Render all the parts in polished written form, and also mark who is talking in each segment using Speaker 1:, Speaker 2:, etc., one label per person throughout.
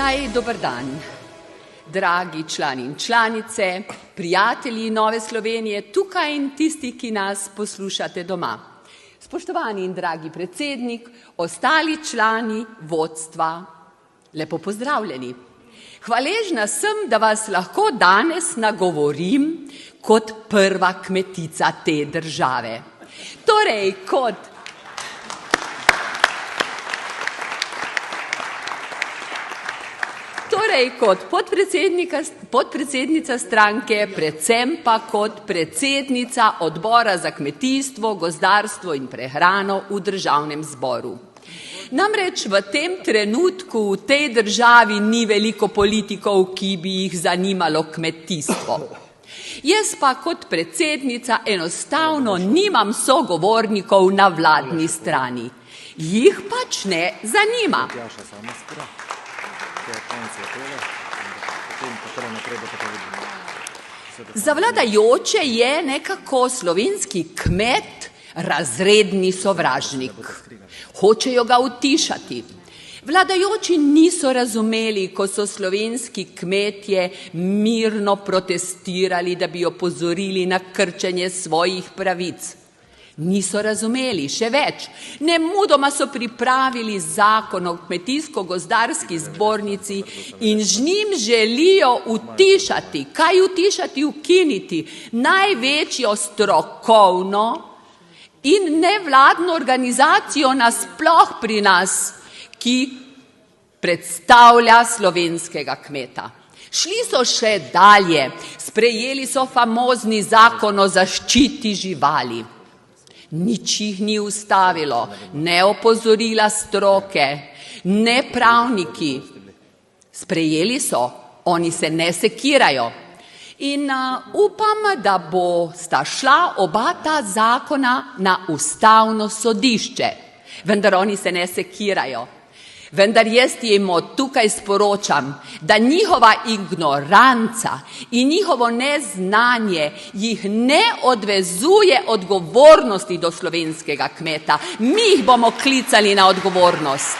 Speaker 1: Pravi dober dan, dragi člani in članice, prijatelji Nove Slovenije, tukaj in tisti, ki nas poslušate doma. Spoštovani in dragi predsednik, ostali člani vodstva, lepo pozdravljeni. Hvaležna sem, da vas lahko danes nagovorim kot prva kmetica te države. Torej, kot podpredsednica stranke, predvsem pa kot predsednica odbora za kmetijstvo, gozdarstvo in prehrano v državnem zboru. Namreč v tem trenutku v tej državi ni veliko politikov, ki bi jih zanimalo kmetijstvo. Jaz pa kot predsednica enostavno nimam sogovornikov na vladni strani. Jih pač ne zanima. Za vladajoče je nekako slovenski kmet razredni sovražnik. Hočejo ga utišati. Vladajoči niso razumeli, ko so slovenski kmetje mirno protestirali, da bi opozorili na krčenje svojih pravic. Niso razumeli, še več. Nemudoma so pripravili zakon o kmetijsko-gozdarski zbornici in z njim želijo utišati, kaj utišati, ukiniti največjo strokovno in nevladno organizacijo nasploh pri nas, ki predstavlja slovenskega kmeta. Šli so še dalje, sprejeli so famozni zakon o zaščiti živali. Nič jih ni ustavilo, ne opozorila stroke, ne pravniki. Sprejeli so, oni se ne sekirajo. In upam, da bosta šla oba ta zakona na ustavno sodišče. Vendar oni se ne sekirajo. Vendar jaz jim od tukaj sporočam, da njihova ignoranca in njihovo neznanje jih ne odvezuje odgovornosti do slovenskega kmeta. Mi jih bomo klicali na odgovornost.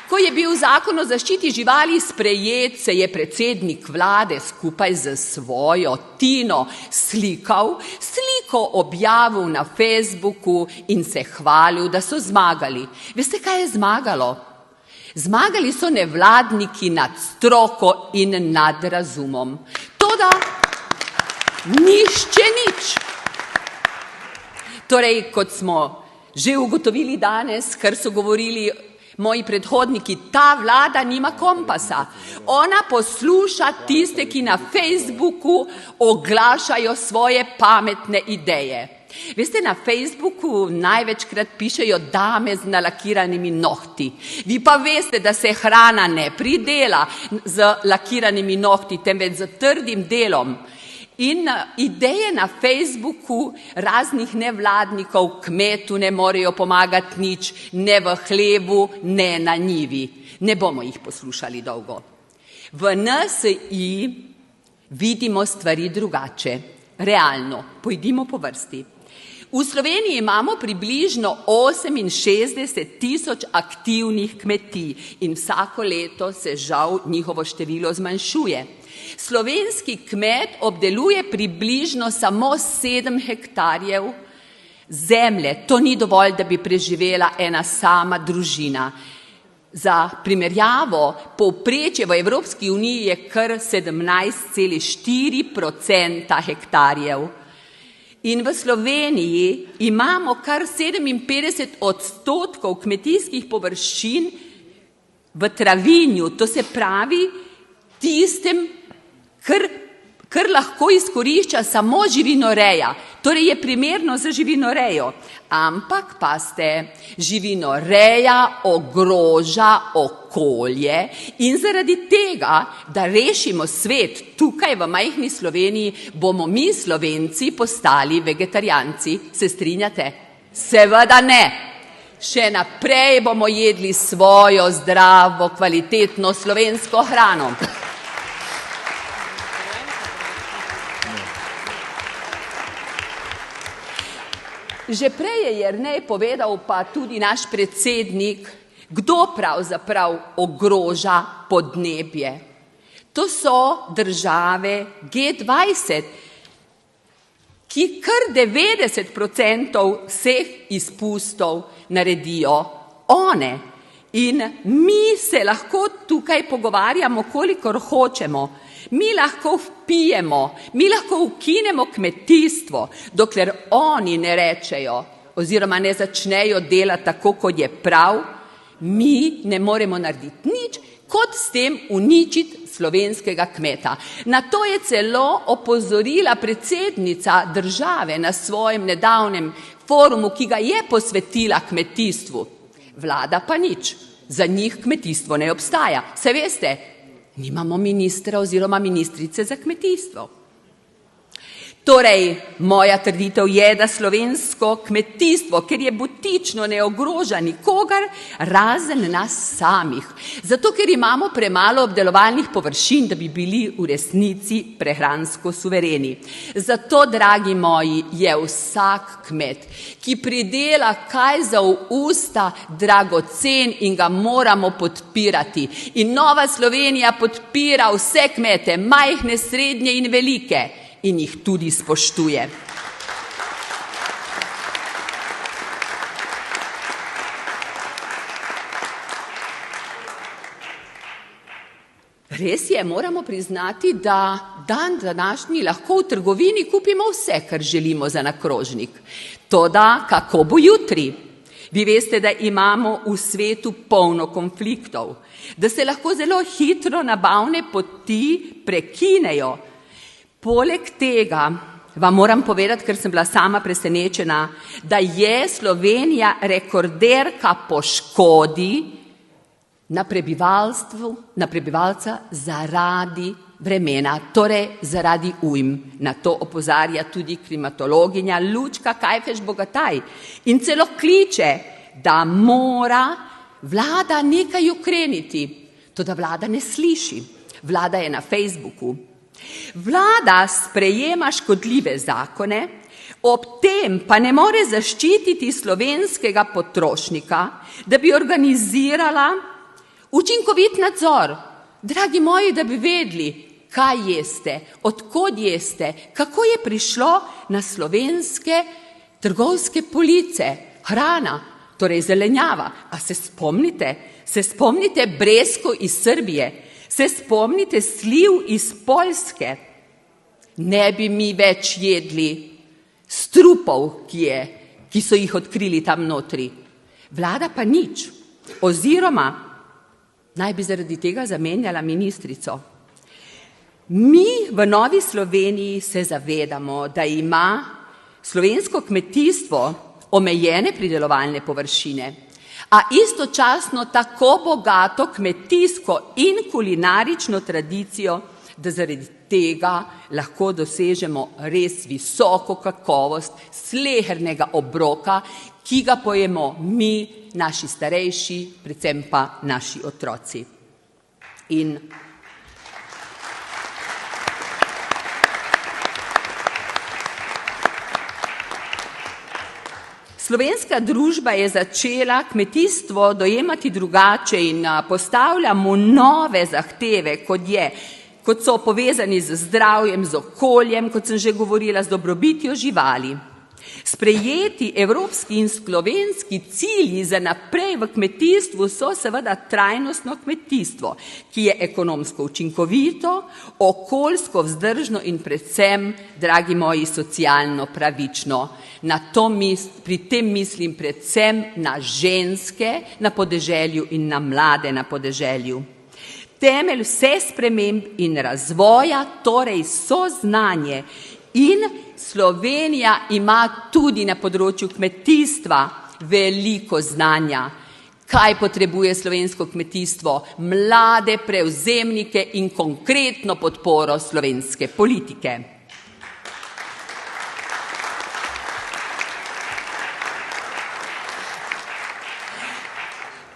Speaker 1: Ko je bil zakon o zaščiti živali sprejet, se je predsednik vlade skupaj z svojo Tino sliko objavil na Facebooku in se hvalil, da so zmagali. Veste, kaj je zmagalo? Zmagali so nevladniki nad stroko in nad razumom. Toda nišče nič. Torej, kot smo že ugotovili danes, kar so govorili moji predhodniki, ta vlada nima kompasa. Ona posluša tiste, ki na Facebooku oglašajo svoje pametne ideje. Veste, na Facebooku največkrat pišejo dame z nalakiranimi nohti. Vi pa veste, da se hrana ne pridela z lakiranimi nohti, temveč z trdim delom. In ideje na Facebooku raznih nevladnikov kmetu ne morejo pomagati nič, ne v hlevu, ne na njivi. Ne bomo jih poslušali dolgo. V NSi vidimo stvari drugače. Realno, pojdimo po vrsti. V Sloveniji imamo približno 68 000 aktivnih kmetij in vsako leto se žal njihovo število zmanjšuje. Slovenski kmet obdeluje približno samo 7 hektarjev zemlje. To ni dovolj, da bi preživela ena sama družina. Za primerjavo, povprečje v Evropski uniji je kar 17,4% hektarjev. In v Sloveniji imamo kar 57% kmetijskih površin v travinju, to se pravi tistem, kar lahko izkorišča samo živinoreja. Torej je primerno za živinorejo. Ampak pazite, živinoreja ogroža okolje in zaradi tega, da rešimo svet tukaj v majhni Sloveniji, bomo mi Slovenci postali vegetarijanci. Se strinjate? Seveda ne. Še naprej bomo jedli svojo zdravo, kvalitetno slovensko hrano. Že prej je Jernej povedal, pa tudi naš predsednik, kdo pravzaprav ogroža podnebje. To so države G20, ki kar 90% vseh izpustov naredijo one. In mi se lahko tukaj pogovarjamo, kolikor hočemo. Mi lahko vpijemo, mi lahko ukinemo kmetijstvo, dokler oni ne rečejo oziroma ne začnejo delati tako, kot je prav, mi ne moremo narediti nič, kot s tem uničiti slovenskega kmeta. Na to je celo opozorila predsednica države na svojem nedavnem forumu, ki ga je posvetila kmetijstvu. Vlada pa nič. Za njih kmetijstvo ne obstaja. Saj veste, nimamo ministra oziroma ministrice za kmetijstvo. Torej, moja trditev je, da slovensko kmetijstvo, ker je butično, ne ogroža nikogar, razen nas samih. Zato, ker imamo premalo obdelovalnih površin, da bi bili v resnici prehransko suvereni. Zato, dragi moji, je vsak kmet, ki pridela kaj za v usta, dragocen in ga moramo podpirati. In Nova Slovenija podpira vse kmete, majhne, srednje in velike. In jih tudi spoštuje. Res je, moramo priznati, da dan današnji lahko v trgovini kupimo vse, kar želimo za na krožnik. Toda kako bo jutri? Vi veste, da imamo v svetu polno konfliktov, da se lahko zelo hitro nabavne poti prekinejo. Poleg tega vam moram povedati, ker sem bila sama presenečena, da je Slovenija rekorderka po škodi na prebivalca zaradi vremena, torej zaradi ujm. Na to opozarja tudi klimatologinja Lučka Kajfež-Bogataj in celo kliče, da mora vlada nekaj ukreniti. Toda vlada ne sliši. Vlada je na Facebooku. Vlada sprejema škodljive zakone, ob tem pa ne more zaščititi slovenskega potrošnika, da bi organizirala učinkovit nadzor. Dragi moji, da bi vedeli, kaj jeste, od kod jeste, kako je prišlo na slovenske trgovske police, hrana, torej zelenjava. A se spomnite? Se spomnite breskev iz Srbije? Se spomnite sliv iz Poljske? Ne bi mi več jedli strupov, ki so jih odkrili tam notri. Vlada pa nič. Oziroma, naj bi zaradi tega zamenjala ministrico. Mi v Novi Sloveniji se zavedamo, da ima slovensko kmetijstvo omejene pridelovalne površine, a istočasno tako bogato kmetijsko in kulinarično tradicijo, da zaradi tega lahko dosežemo res visoko kakovost slehernega obroka, ki ga pojemo mi, naši starejši, predvsem pa naši otroci. In slovenska družba je začela kmetijstvo dojemati drugače in postavlja mu nove zahteve, kot so povezani z zdravjem, z okoljem, kot sem že govorila, z dobrobitjo živali. Sprejeti evropski in slovenski cilji za naprej v kmetijstvu so seveda trajnostno kmetijstvo, ki je ekonomsko učinkovito, okoljsko vzdržno in predvsem, dragi moji, socialno pravično. Pri tem mislim predvsem na ženske na podeželju in na mlade na podeželju. Temelj vse sprememb in razvoja torej so znanje. In Slovenija ima tudi na področju kmetijstva veliko znanja. Kaj potrebuje slovensko kmetijstvo? Mlade prevzemnike in konkretno podporo slovenske politike.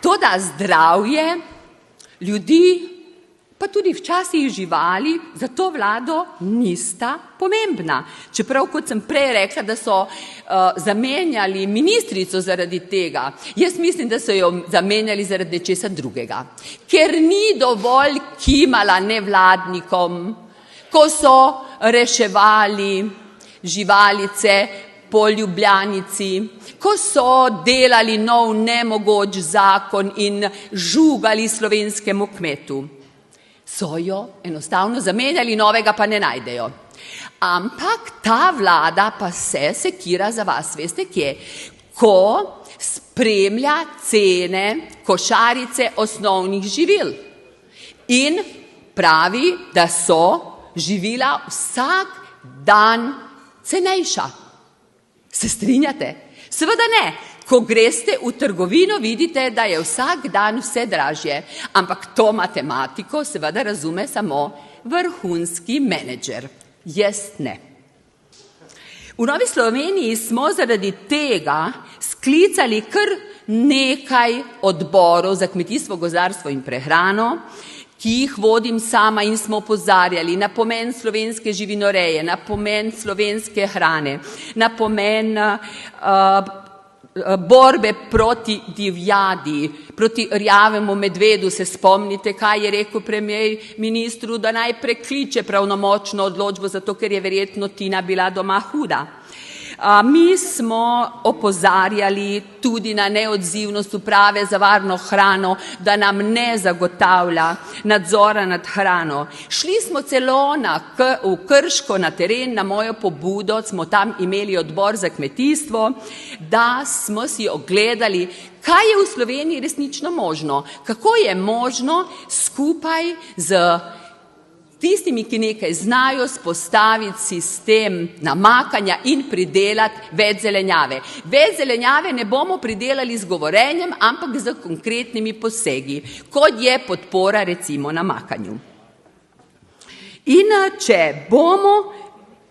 Speaker 1: Toda zdravje ljudi pa tudi včasih živali za to vlado nista pomembna. Čeprav, kot sem prej rekla, da so zamenjali ministrico zaradi tega, jaz mislim, da so jo zamenjali zaradi česa drugega. Ker ni dovolj kimala nevladnikom, ko so reševali živalice po Ljubljanici, ko so delali nov nemogoč zakon in žugali slovenskemu kmetu. So jo enostavno zamenjali, novega pa ne najdejo. Ampak ta vlada pa se sekira za vas, veste kje? Ko spremlja cene košarice osnovnih živil in pravi, da so živila vsak dan cenejša. Se strinjate? Seveda ne. Ko greste v trgovino, vidite, da je vsak dan vse dražje, ampak to matematiko seveda razume samo vrhunski menedžer. Jaz ne. V Novi Sloveniji smo zaradi tega sklicali kar nekaj odborov za kmetijstvo, gozdarstvo in prehrano, ki jih vodim sama in smo opozarjali na pomen slovenske živinoreje, na pomen slovenske hrane, na pomen borbe proti divjadi, proti rjavemu medvedu. Se spomnite, kaj je rekel premijer ministru, da naj prekliče pravnomočno odločbo, zato ker je verjetno Tina bila doma huda. Mi smo opozarjali tudi na neodzivnost Uprave za varno hrano, da nam ne zagotavlja nadzora nad hrano. Šli smo celo v Krško na teren, na mojo pobudo, smo tam imeli odbor za kmetijstvo, da smo si ogledali, kaj je v Sloveniji resnično možno, kako je možno skupaj z tistimi, ki nekaj znajo, spostaviti sistem namakanja in pridelati več zelenjave. Več zelenjave ne bomo pridelali z govorenjem, ampak z konkretnimi posegi, kot je podpora recimo namakanju. In če bomo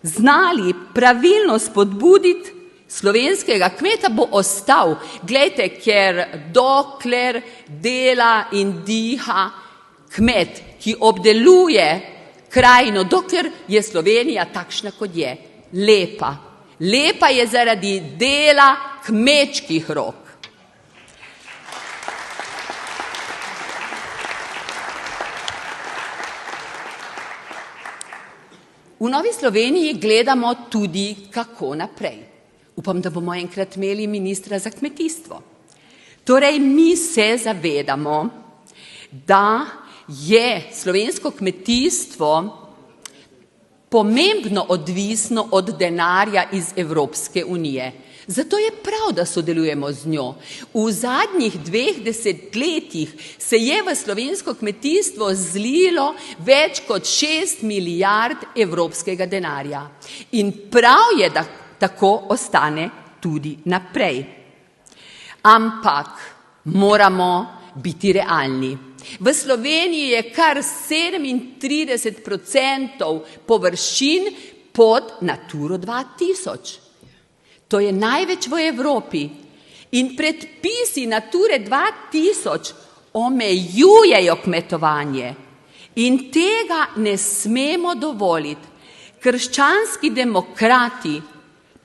Speaker 1: znali pravilno spodbuditi slovenskega kmeta, bo ostal. Glejte, ker dokler dela in diha kmet, ki obdeluje krajino, dokler je Slovenija takšna, kot je, lepa. Lepa je zaradi dela kmečkih rok. V Novi Sloveniji gledamo tudi, kako naprej. Upam, da bomo enkrat imeli ministra za kmetijstvo. Torej, mi se zavedamo, da je slovensko kmetijstvo pomembno odvisno od denarja iz Evropske unije. Zato je prav, da sodelujemo z njo. V zadnjih 2 desetletjih se je v slovensko kmetijstvo zlilo več kot 6 milijard evropskega denarja. In prav je, da tako ostane tudi naprej. Ampak moramo biti realni. V Sloveniji je kar 37% površin pod Naturo 2000. To je največ v Evropi. In predpisi Nature 2000 omejujejo kmetovanje. In tega ne smemo dovoliti. Krščanski demokrati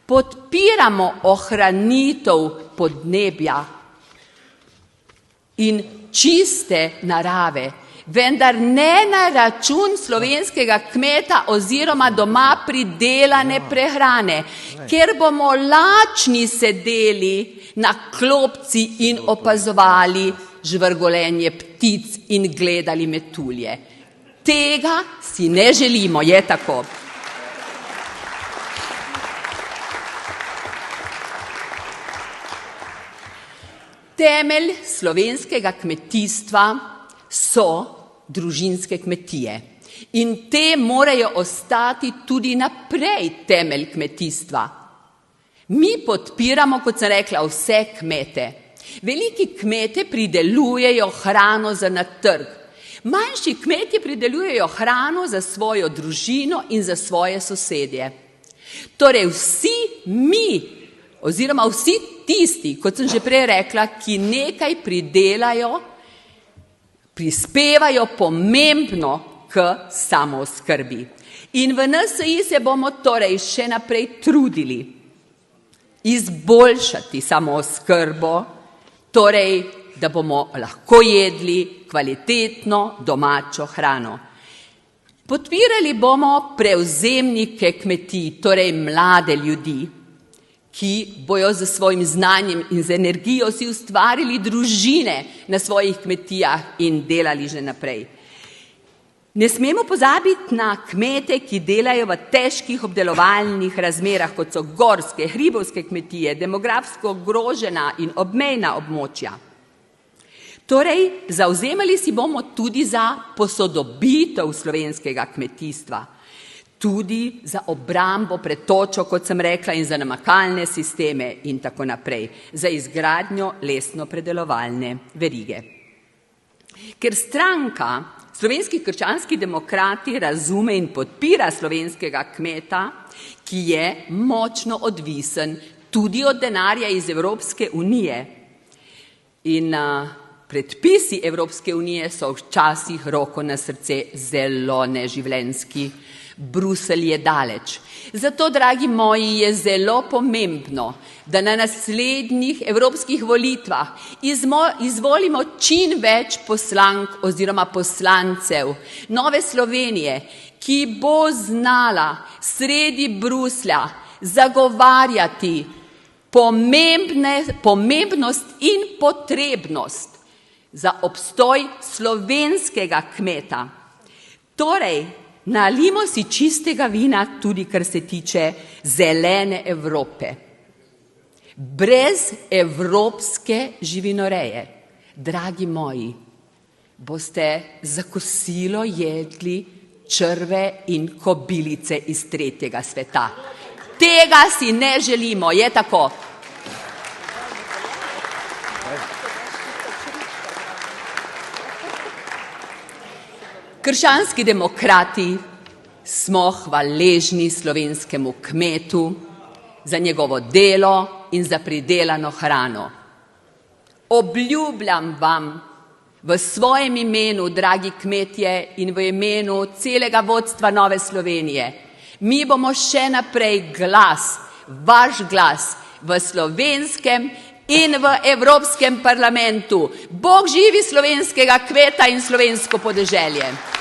Speaker 1: podpiramo ohranitev podnebja in čiste narave, vendar ne na račun slovenskega kmeta oziroma doma pridelane prehrane, ker bomo lačni sedeli na klopci in opazovali žvrgolenje ptic in gledali metulje. Tega si ne želimo, je tako. Temelj slovenskega kmetijstva so družinske kmetije. In te morajo ostati tudi naprej temelj kmetijstva. Mi podpiramo, kot sem rekla, vse kmete. Veliki kmete pridelujejo hrano za na trg. Manjši kmetje pridelujejo hrano za svojo družino in za svoje sosedje. Torej vsi mi, oziroma vsi tisti, kot sem že prej rekla, ki nekaj pridelajo, prispevajo pomembno k samooskrbi. In v NSi se bomo torej še naprej trudili izboljšati samooskrbo, torej, da bomo lahko jedli kvalitetno domačo hrano. Podpirali bomo prevzemnike kmetij, torej mlade ljudi, ki bojo z svojim znanjem in z energijo si ustvarili družine na svojih kmetijah in delali že naprej. Ne smemo pozabiti na kmete, ki delajo v težkih obdelovalnih razmerah, kot so gorske, hribovske kmetije, demografsko ogrožena in obmejna območja. Torej, zavzemali si bomo tudi za posodobitev slovenskega kmetijstva, tudi za obrambo pred točo, kot sem rekla, in za namakalne sisteme in tako naprej, za izgradnjo lesno-predelovalne verige. Ker stranka Slovenski krščanski demokrati razume in podpira slovenskega kmeta, ki je močno odvisen tudi od denarja iz Evropske unije. In predpisi Evropske unije so včasih, roko na srce, zelo neživljenjski. Bruselj je daleč. Zato, dragi moji, je zelo pomembno, da na naslednjih evropskih volitvah izvolimo čim več poslank oziroma poslancev Nove Slovenije, ki bo znala sredi Bruslja zagovarjati pomembnost in potrebnost za obstoj slovenskega kmeta. Torej, nalijmo si čistega vina tudi, kar se tiče zelene Evrope. Brez evropske živinoreje, dragi moji, boste za kosilo jedli črve in kobilice iz tretjega sveta. Tega si ne želimo, je tako? Krščanski demokrati smo hvaležni slovenskemu kmetu za njegovo delo in za pridelano hrano. Obljubljam vam v svojem imenu, dragi kmetje, in v imenu celega vodstva Nove Slovenije, mi bomo še naprej glas, vaš glas v slovenskem in v Evropskem parlamentu. Bog živi slovenskega kmeta in slovensko podeželje.